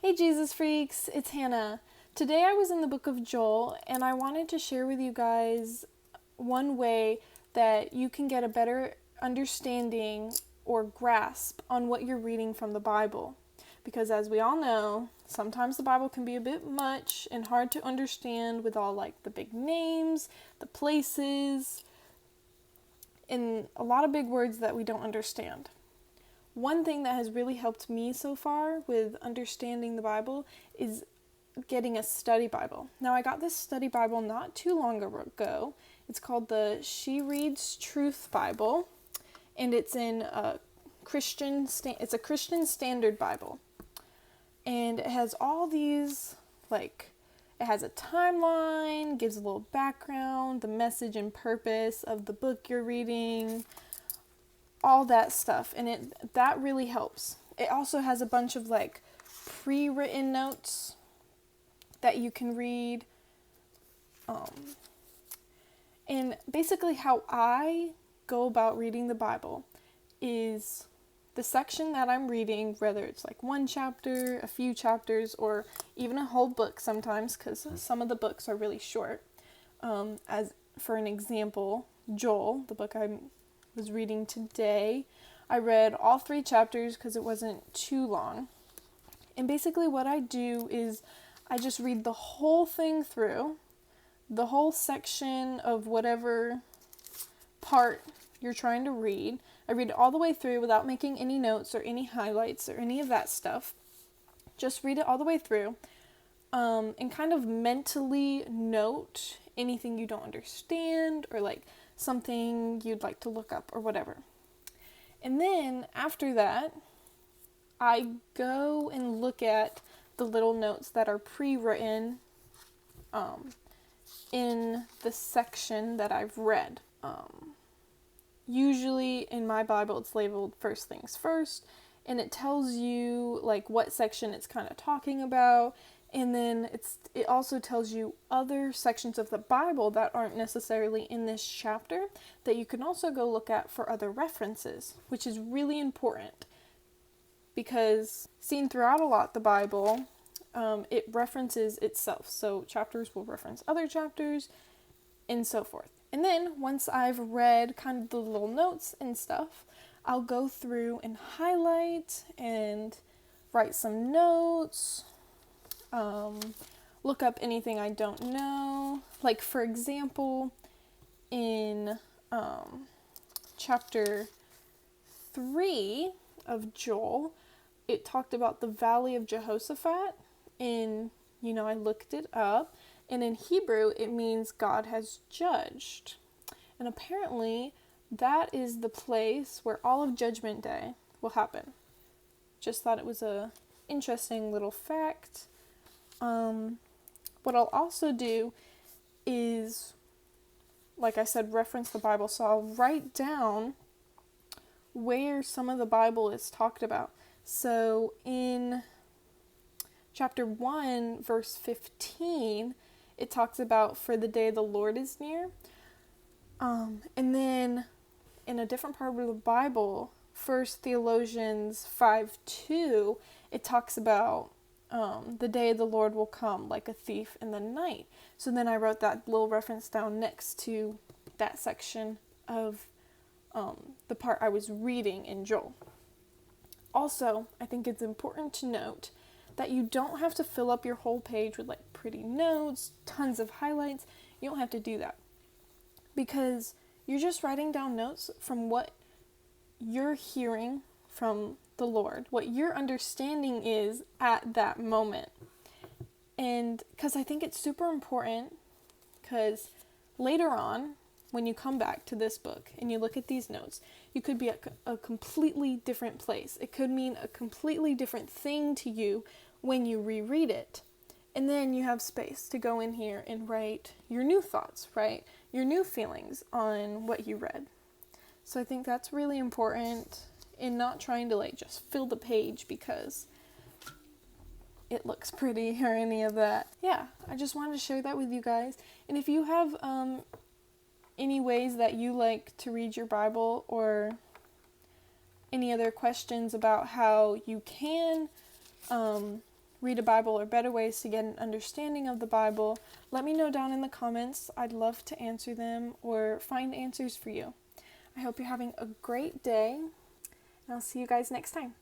Hey Jesus Freaks, it's Hannah. Today I was in the book of Joel and I wanted to share with you guys one way that you can get a better understanding or grasp on what you're reading from the Bible. Because as we all know, sometimes the Bible can be a bit much and hard to understand with all like the big names, the places, and a lot of big words that we don't understand. One thing that has really helped me so far with understanding the Bible is getting a study Bible. Now, I got this study Bible not too long ago. It's called the She Reads Truth Bible, and it's in a Christian Standard Bible. And it has all these, it has a timeline, gives a little background, the message and purpose of the book you're reading, all that stuff, and that really helps. It also has a bunch of pre-written notes that you can read, and basically how I go about reading the Bible is the section that I'm reading, whether it's one chapter, a few chapters, or even a whole book sometimes, because some of the books are really short. As for an example, Joel, the book I was reading today, I read all 3 chapters because it wasn't too long. And basically what I do is I just read the whole thing through, the whole section of whatever part you're trying to read. I read it all the way through without making any notes or any highlights or any of that stuff. Just read it all the way through, and kind of mentally note anything you don't understand or something you'd like to look up or whatever. And then after that, I go and look at the little notes that are pre-written in the section that I've read. Usually in my Bible it's labeled First Things First, and it tells you what section it's kind of talking about. And then it also tells you other sections of the Bible that aren't necessarily in this chapter that you can also go look at for other references, which is really important because seen throughout a lot the Bible, it references itself. So chapters will reference other chapters and so forth. And then once I've read kind of the little notes and stuff, I'll go through and highlight and write some notes. Look up anything I don't know. For example, in chapter 3 of Joel, it talked about the Valley of Jehoshaphat. And, I looked it up. And in Hebrew, it means God has judged. And apparently, that is the place where all of Judgment Day will happen. Just thought it was a interesting little fact. What I'll also do is, like I said, reference the Bible. So I'll write down where some of the Bible is talked about. So in chapter 1, verse 15, it talks about for the day the Lord is near. And then in a different part of the Bible, 1 Thessalonians 5:2, it talks about the day the Lord will come like a thief in the night. So then I wrote that little reference down next to that section of the part I was reading in Joel. Also, I think it's important to note that you don't have to fill up your whole page with pretty notes, tons of highlights. You don't have to do that because you're just writing down notes from what you're hearing from the Lord, what your understanding is at that moment. And because I think it's super important, because later on, when you come back to this book and you look at these notes, you could be at a completely different place. It could mean a completely different thing to you when you reread it. And then you have space to go in here and write your new thoughts, right? Your new feelings on what you read. So I think that's really important in not trying to just fill the page because it looks pretty or any of that. Yeah, I just wanted to share that with you guys. And if you have any ways that you like to read your Bible or any other questions about how you can read a Bible or better ways to get an understanding of the Bible, let me know down in the comments. I'd love to answer them or find answers for you. I hope you're having a great day, and I'll see you guys next time.